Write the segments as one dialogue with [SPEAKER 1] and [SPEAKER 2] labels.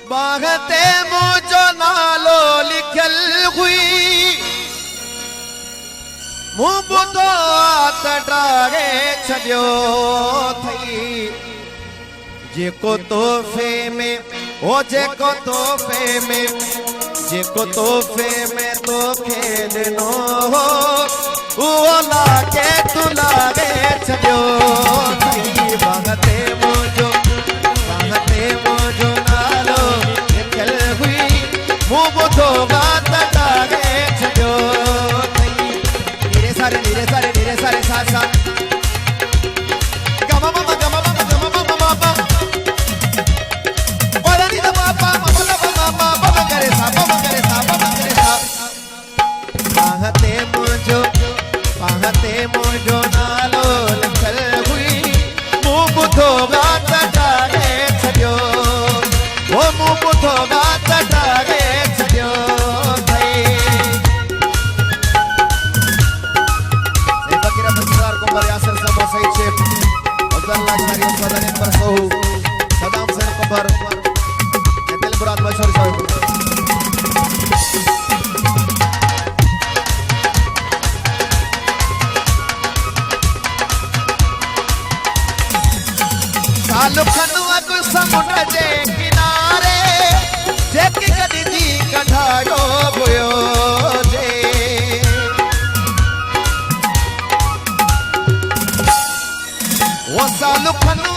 [SPEAKER 1] बागते मुझो नालो लिखल हुई मुंह बुधो तड़ागे छड़ियो थई जेको तोहफे में ओ जेको तोहफे में तो खेलनो हो वो लागे तू लागे छड़ियो थई बागते मुझो नालो लिखल हुई मुंह बुधो तड़ागे छड़ियो नीरे सारे सा सा गमा ममा गमा ममा गमा ममा ममा ओला नी दा पापा ममा ममा ममा करे सा पाहते मुझो नालो लिखल हुई मुंह बुधो तड़ागे छड़ियो वो मुंह बुधो तड़ागे छड़ियो Yaser sama Said Chef Abdullah Syari Sadane Barsohu Saddam Hussein Kobar Etel Murad Masyhur Sahib Salu khanu aku samudra je kinare jeki kadi di kadhayo hoyo je वो सालू खनू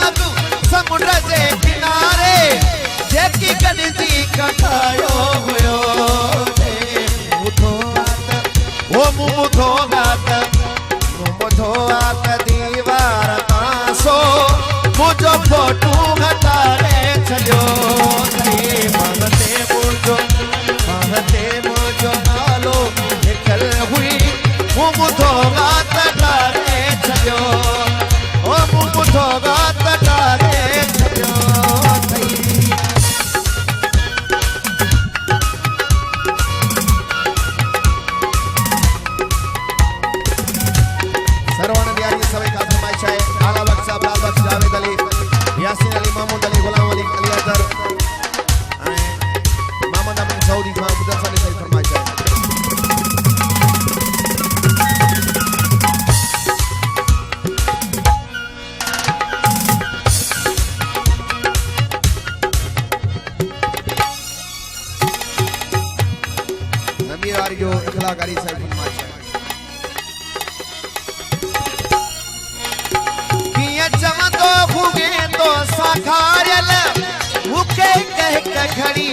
[SPEAKER 1] समुद्र जे किनारे जेकी कदी कठायो हुयो वो मुधो आत दीवार तासो मुझो फोटू घटारे छड़ियो मांगते मुझो नालो लिखल हुई मुधो आत डारे छड़ियो ओ मुझो तड़ागे छड़ियो सर्वानंद यारी सभी का फरमाइश है आला बख्श साहब लाल बख्श जावेद अली यासीन अली महमूद अली गुलाम अली अली अजहर मोहम्मद अमीन सऊदी खान मुदस्सर अली सही फरमाइश है जो इखलाकारी से फरमाइश है किया चमतो भूगे तो साखारल मुके कह के खड़ी